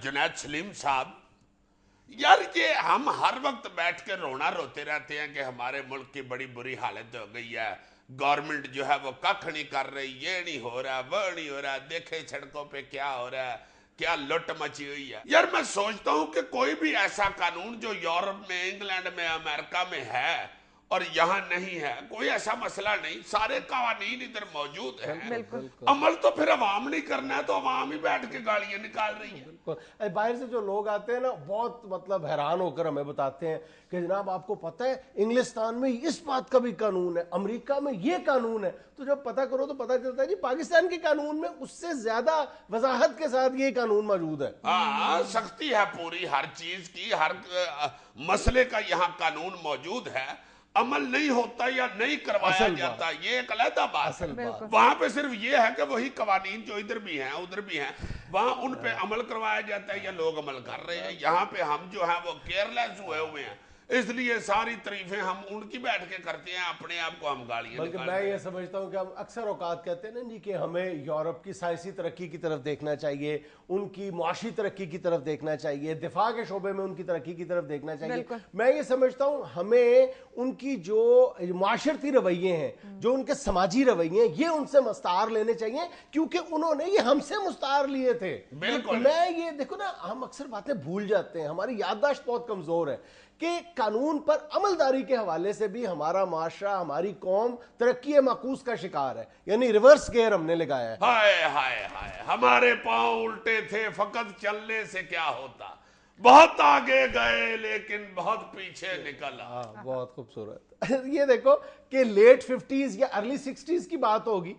जुनैद सलीम साहब, यार ये हम हर वक्त बैठ के रोना रोते रहते हैं कि हमारे मुल्क की बड़ी बुरी हालत हो गई है, गवर्नमेंट जो है वो कख नहीं कर रही, ये नहीं हो रहा, वो नहीं हो रहा, देखे सड़कों पे क्या हो रहा है, क्या लुट मची हुई है। यार मैं सोचता हूं कि कोई भी ऐसा कानून जो यूरोप में, इंग्लैंड में, अमेरिका में है और यहाँ नहीं है, कोई ऐसा मसला नहीं, सारे कानून इधर मौजूद हैं, अमल तो फिर अवाम नहीं करना है, तो अवाम ही बैठ के गालियां निकाल रही है। बाहर से जो लोग आते हैं ना, बहुत मतलब हैरान होकर हमें बताते हैं कि जनाब आपको पता है इंग्लिस्तान में इस बात का भी कानून है, अमेरिका में ये कानून है। तो जब पता करो तो पता चलता है जी पाकिस्तान के कानून में उससे ज्यादा वजाहत के साथ ये कानून मौजूद है। हाँ, सख्ती है पूरी हर चीज की, हर मसले का यहाँ कानून मौजूद है, अमल नहीं होता या नहीं करवाया जाता ये एक अलग बात है। वहां पे सिर्फ ये है कि वही कवानीन जो इधर भी हैं उधर भी हैं, वहां उन पे अमल करवाया जाता है या लोग अमल कर रहे हैं। यहाँ पे हम जो है वो केयरलेस हुए हैं, इसलिए सारी तारीफें हम उनकी बैठ के करते हैं, अपने आप को हम गालियां। बल्कि मैं ये समझता हूँ कि हम अक्सर औकात कहते हैं ना जी कि हमें यूरोप की साइंसी तरक्की की तरफ देखना चाहिए, उनकी मुआशी तरक्की की तरफ देखना चाहिए, दिफा के शोबे में उनकी तरक्की की तरफ देखना चाहिए। मैं ये समझता हूँ हमें उनकी जो मुआशरती रवैये हैं, जो उनके समाजी रवैये हैं, ये उनसे मुस्तार लेने चाहिए, क्योंकि उन्होंने ये हमसे मुस्तार लिए थे। बिल्कुल। मैं ये देखो ना, हम अक्सर बातें भूल जाते हैं, हमारी याददाश्त बहुत कमजोर है कि कानून पर अमलदारी के हवाले से भी हमारा माशरा, हमारी कौम तरक्की माकूस का शिकार है, यानी रिवर्स गियर हमने लगाया है। हाय हाय हाय, हमारे पांव उल्टे थे, फकत चलने से क्या होता, बहुत आगे गए लेकिन बहुत पीछे निकला। बहुत खूबसूरत। ये देखो कि लेट 50s या अर्ली 60s की बात होगी,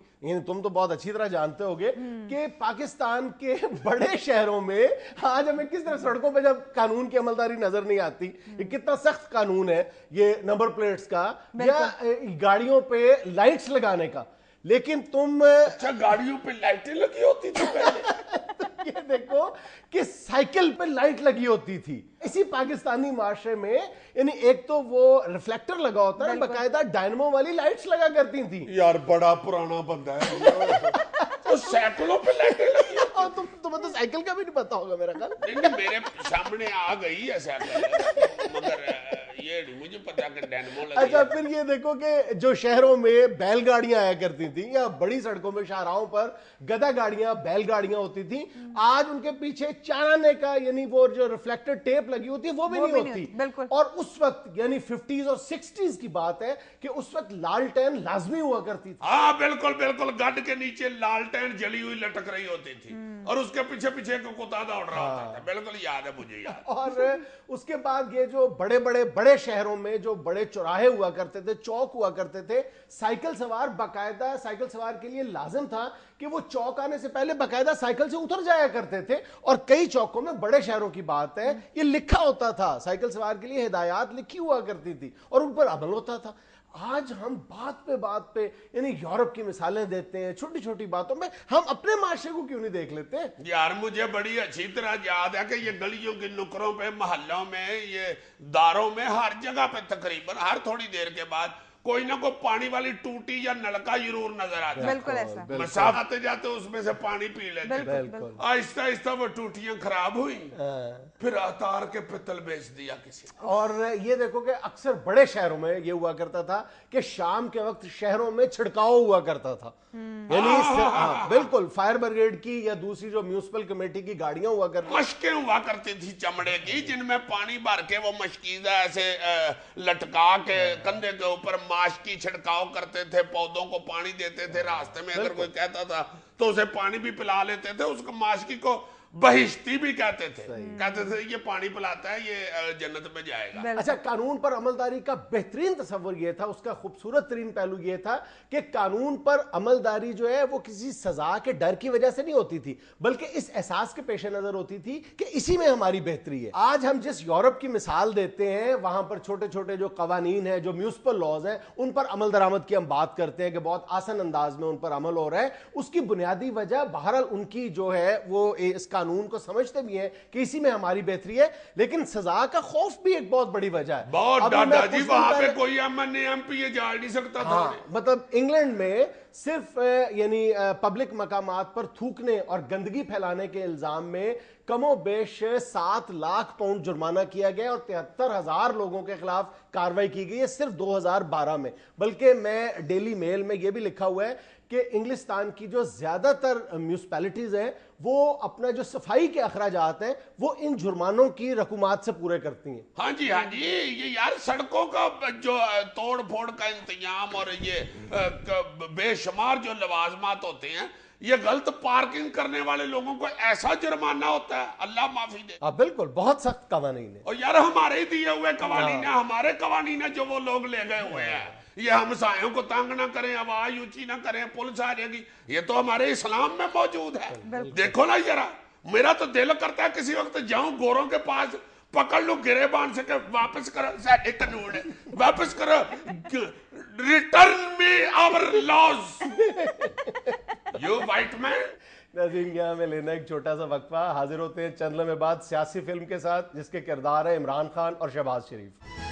तुम तो बहुत अच्छी तरह जानते होगे कि पाकिस्तान के बड़े शहरों में आज हमें किस तरह सड़कों पे जब कानून की अमलदारी नजर नहीं आती, ये कितना सख्त कानून है ये नंबर प्लेट्स का या गाड़ियों पे लाइट्स लगाने का, लेकिन तुम अच्छा गाड़ियों पे लाइटें लगी होती थी पहले। ये देखो कि साइकिल पे लाइट लगी होती थी इसी पाकिस्तानी माशरे में, यानी एक तो वो रिफ्लेक्टर लगा होता है, बकायदा डायनमो वाली लाइट्स लगा करती थी। यार बड़ा पुराना बंदा है। तो साइकिलों पे लाइटें लगी और तुम्हें तो साइकिल का भी नहीं पता होगा मेरा ख्याल। नहीं, मेरे सामने आ गई है साइकिल, मगर ये नहीं मुझे पता कि डायनमो लगी। अच्छा, फिर ये देखो कि जो शहरों में बैलगाड़ियां आया करती थी या बड़ी सड़कों में शाहराहों पर गधा गाड़ियां, बैलगाड़ियां होती थी, आज उनके पीछे चाराने का यानी वो जो रिफ्लेक्टर टेप लगी होती है वो भी नहीं होती। और उस वक्त यानी 50s और 60s की बात है कि उस वक्त लालटेन लाजमी हुआ करती थी। हाँ बिल्कुल बिल्कुल, गढ़ के नीचे लालटेन जली हुई लटक रही होती थी और उसके पीछे पीछे को कुत्ता दौड़ रहा होता था। बिल्कुल याद है मुझे याद। और उसके बाद ये जो बड़े बड़े शहरों में जो बड़े चौराहे हुआ करते थे, चौक हुआ करते थे, साइकिल सवार बाकायदा साइकिल सवार के लिए लाजिम था कि वो चौक आने से पहले बाकायदा साइकिल से उतर जाया करते थे। और कई चौकों में, बड़े शहरों की बात है, ये लिखा होता था, साइकिल सवार के लिए हिदायत लिखी हुआ करती थी और उन पर अमल होता था। आज हम बात पे यानी यूरोप की मिसालें देते हैं, छोटी छोटी बातों में हम अपने माशरे को क्यों नहीं देख लेते? यार मुझे बड़ी अच्छी तरह याद है कि ये गलियों के नुकरों पे, मोहल्लों में, ये दारों में, हर जगह पे तकरीबन हर थोड़ी देर के बाद कोई ना कोई पानी वाली टूटी या नलका जरूर नजर आता है। बिल्कुल ऐसा। मसाफ आते जाते उसमें से पानी पी लेते। आहिस्ता आहिस्ता वो टूटियां खराब हुई, फिर अतार के पित्तल बेच दिया किसी। और ये देखो कि अक्सर बड़े शहरों में ये हुआ करता था कि शाम के वक्त शहरों में छिड़काव हुआ करता था, यानी बिल्कुल फायर ब्रिगेड की या दूसरी जो म्यूनिसिपल कमेटी की गाड़ियां हुआ करती, मशकें हुआ करती थी चमड़े की, जिनमें पानी भर के वो मशकीजा ऐसे लटका के कंधे के ऊपर माशकी छिड़काव करते थे, पौधों को पानी देते थे। रास्ते में अगर कोई कहता था तो उसे पानी भी पिला लेते थे। उसको माशकी को बहिश्ती भी कहते थे ये पानी पिलाता है, ये जन्नत में जाएगा। अच्छा, कानून पर अमलदारी का बेहतरीन तस्वर यह था, उसका खूबसूरत तरीन पहलू यह था कि कानून पर अमलदारी जो है वो किसी सजा के डर की वजह से नहीं होती थी, बल्कि इस एहसास के पेश नजर होती थी कि इसी में हमारी बेहतरी है। आज हम जिस यूरोप की मिसाल देते हैं, वहां पर छोटे छोटे जो कवानीन है, जो म्यूनिसिपल लॉज है, उन पर अमल दरामद की हम बात करते हैं कि बहुत आसान अंदाज में उन पर अमल हो रहा है। उसकी बुनियादी वजह बहरहाल उनकी जो है वो इस कानून को समझते भी हैं कि इसी में हमारी बेहतरी है, लेकिन सजा का खौफ भी एक बहुत बड़ी वजह है। बहुत दादाजी, वहां पे कोई एमएनए एमपी ये जा नहीं सकता था। मतलब इंग्लैंड में صرف یعنی پبلک مقامات پر تھوکنے اور گندگی پھیلانے کے الزام میں کم و بیش 7 لاکھ پاؤنڈ جرمانہ کیا گیا اور 73,000 لوگوں کے خلاف کارروائی کی گئی ہے صرف 2012 میں. بلکہ میں ڈیلی میل میں یہ بھی لکھا ہوا ہے کہ انگلستان کی جو زیادہ تر میونسپیلٹیز ہیں وہ اپنا جو صفائی کے اخراجات ہیں وہ ان جرمانوں کی رقومات سے پورے کرتی ہیں. ہاں جی یہ یار سڑکوں کا جو توڑ پھوڑ کا انتظام اور یہ بے شمار جو لوازمات ہوتے ہیں، یہ غلط پارکنگ کرنے والے لوگوں کو ایسا جرمانہ ہوتا ہے، اللہ معافی دے. بالکل بہت سخت قوانین ہیں. اور یار ہمارے ہی دیے ہوئے قوانین ہیں، ہمارے قوانین ہیں جو وہ لوگ لے گئے ہوئے ہیں. یہ ہمسایوں کو تنگ نہ کریں، آواز اونچی نہ کریں، پولیس آ جائے گی، یہ تو ہمارے اسلام میں موجود ہے. دیکھو نا ذرا، میرا تو دل کرتا ہے کسی وقت جاؤں گوروں کے پاس، پکڑ لو گرے باندھ سے کہ واپس کرو سارے قانون واپس کرو، return me our laws you white man. ناظرین یہاں میں لینا ایک چھوٹا سا وقفہ، حاضر ہوتے ہیں چند لمحے بعد سیاسی فلم کے ساتھ جس کے کردار ہے عمران خان اور شہباز شریف.